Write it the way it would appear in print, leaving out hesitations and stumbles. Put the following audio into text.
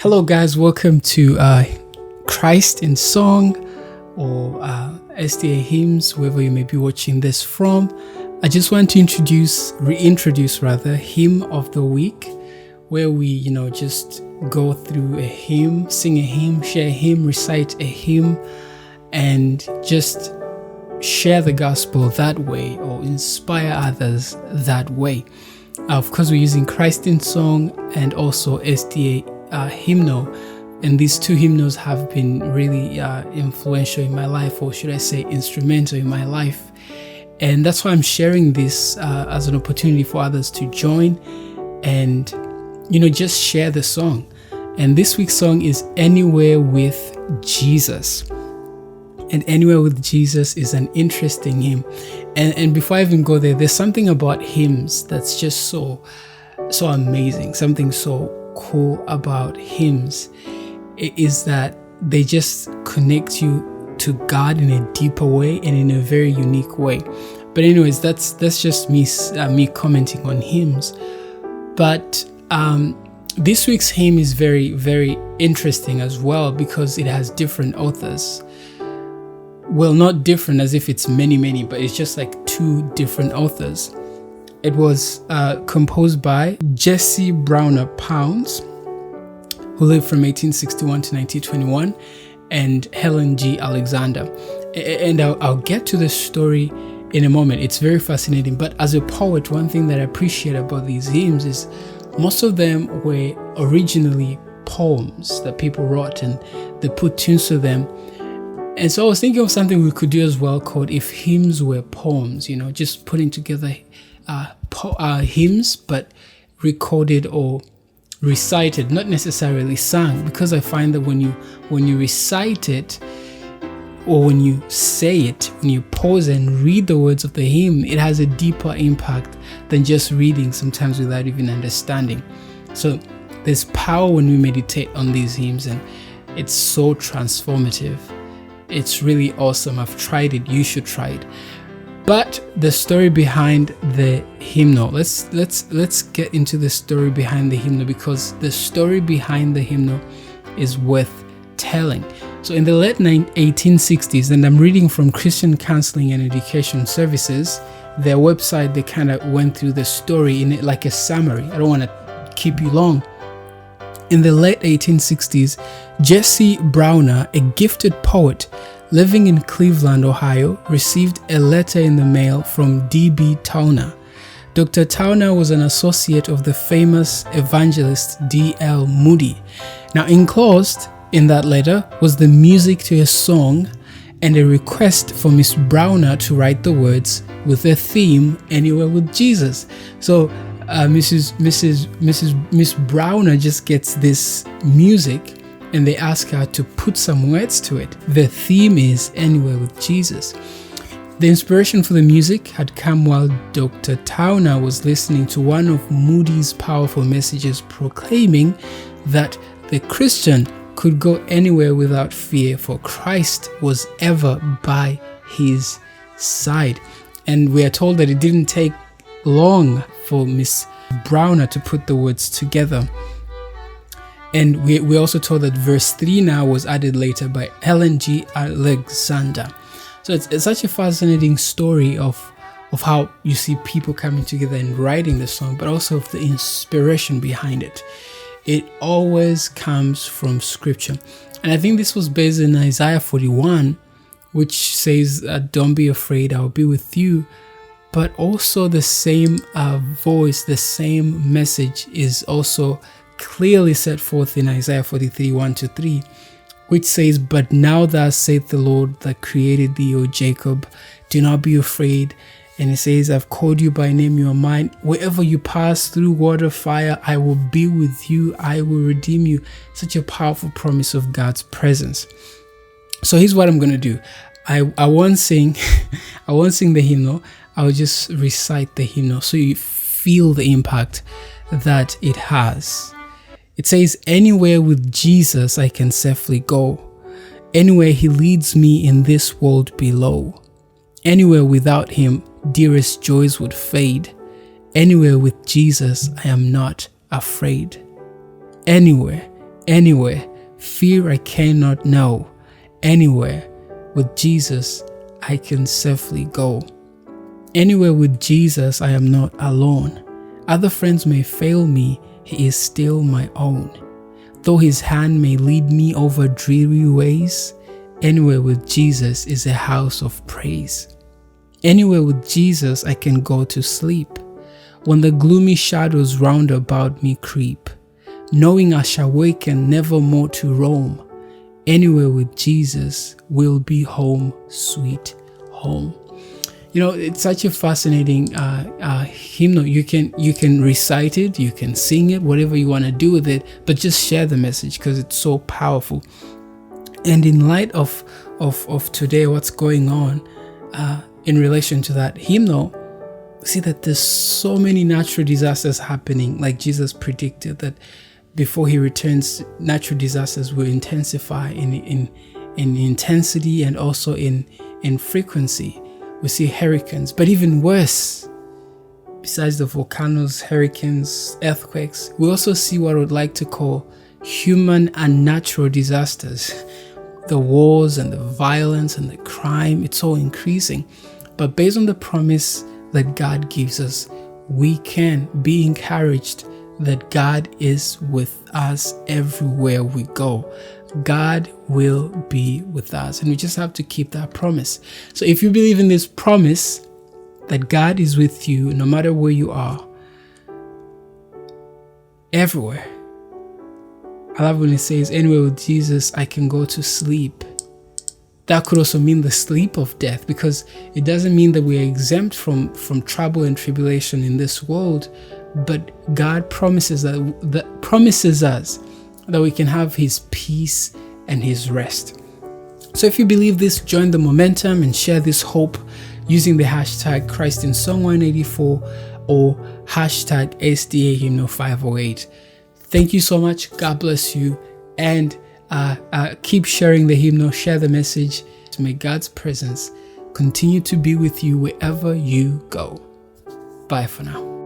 Hello, guys. Welcome to Christ in Song or SDA Hymns, wherever you may be watching this from. I just want to reintroduce Hymn of the Week, where we, just go through a hymn, sing a hymn, share a hymn, recite a hymn, and just share the gospel that way or inspire others that way. Of course, we're using Christ in Song and also SDA Hymnal, and these two hymnals have been really influential in my life, or should I say instrumental in my life, and that's why I'm sharing this as an opportunity for others to join and just share the song. And this week's song is Anywhere with Jesus, and Anywhere with Jesus is an interesting hymn. And before I even go there's something about hymns that's just so amazing, something so cool about hymns is that they just connect you to God in a deeper way and in a very unique way. But anyways, that's just me commenting on hymns. But this week's hymn is very, very interesting as well because it has different authors. Well, not different as if it's many, but it's just like two different authors. It was composed by Jesse Browner Pounds, who lived from 1861 to 1921, and Helen G. Alexander. And I'll get to the story in a moment. It's very fascinating. But as a poet, one thing that I appreciate about these hymns is most of them were originally poems that people wrote and they put tunes to them. And so I was thinking of something we could do as well called If Hymns Were Poems, just putting together hymns, but recorded or recited, not necessarily sung, because I find that when you recite it or when you say it, when you pause and read the words of the hymn, it has a deeper impact than just reading sometimes without even understanding. So there's power when we meditate on these hymns, and it's so transformative. It's really awesome. I've tried it. You should try it. But the story behind the hymnal, let's get into the story behind the hymnal, because the story behind the hymnal is worth telling. So in the late 1860s, and I'm reading from Christian Counseling and Education Services, their website, they kind of went through the story in it like a summary. I don't want to keep you long. In the late 1860s, Jesse Browner, a gifted poet living in Cleveland, Ohio, received a letter in the mail from D.B. Towner. Dr. Towner was an associate of the famous evangelist D.L. Moody. Now, enclosed in that letter was the music to a song and a request for Miss Browner to write the words with the theme Anywhere with Jesus. So Miss Browner just gets this music, and they ask her to put some words to it. The theme is Anywhere with Jesus. The inspiration for the music had come while Dr. Towner was listening to one of Moody's powerful messages proclaiming that the Christian could go anywhere without fear, for Christ was ever by his side. And we are told that it didn't take long for Miss Browner to put the words together. And we also told that verse 3 now was added later by Helen G. Alexander. So it's such a fascinating story of how you see people coming together and writing the song, but also of the inspiration behind it. It always comes from scripture. And I think this was based in Isaiah 41, which says, don't be afraid, I'll be with you. But also the same voice, the same message is also clearly set forth in Isaiah 43, 1-3, which says, but now thus saith the Lord that created thee, O Jacob, do not be afraid. And it says, I've called you by name, you are mine. Wherever you pass through water, fire, I will be with you. I will redeem you. Such a powerful promise of God's presence. So here's what I'm going to do. I won't sing the hymnal. I'll just recite the hymnal so you feel the impact that it has. It says, anywhere with Jesus I can safely go. Anywhere he leads me in this world below. Anywhere without him, dearest joys would fade. Anywhere with Jesus I am not afraid. Anywhere, Anywhere, fear I cannot know. Anywhere, with Jesus, I can safely go. Anywhere with Jesus, I am not alone. Other friends may fail me, He is still my own. Though His hand may lead me over dreary ways, anywhere with Jesus is a house of praise. Anywhere with Jesus, I can go to sleep, when the gloomy shadows round about me creep, knowing I shall waken nevermore to roam. Anywhere with Jesus will be home, sweet home. You know, it's such a fascinating hymnal. You can recite it, you can sing it, whatever you want to do with it, but just share the message because it's so powerful. And in light of today, what's going on in relation to that hymnal, see that there's so many natural disasters happening, like Jesus predicted that before He returns, natural disasters will intensify in intensity and also in frequency. We see hurricanes, but even worse, besides the volcanoes, hurricanes, earthquakes, we also see what I would like to call human and natural disasters. The wars and the violence and the crime, it's all increasing. But based on the promise that God gives us, we can be encouraged that God is with us everywhere we go. God will be with us, and we just have to keep that promise. So if you believe in this promise that God is with you no matter where you are, everywhere. I love when it says, anywhere with Jesus, I can go to sleep. That could also mean the sleep of death, because it doesn't mean that we are exempt from trouble and tribulation in this world, but God promises us that we can have His peace and His rest. So if you believe this, join the momentum and share this hope using the hashtag Christ in Song 184 or hashtag SDA Hymnal 508. Thank you so much. God bless you. And keep sharing the hymnal, share the message. May God's presence continue to be with you wherever you go. Bye for now.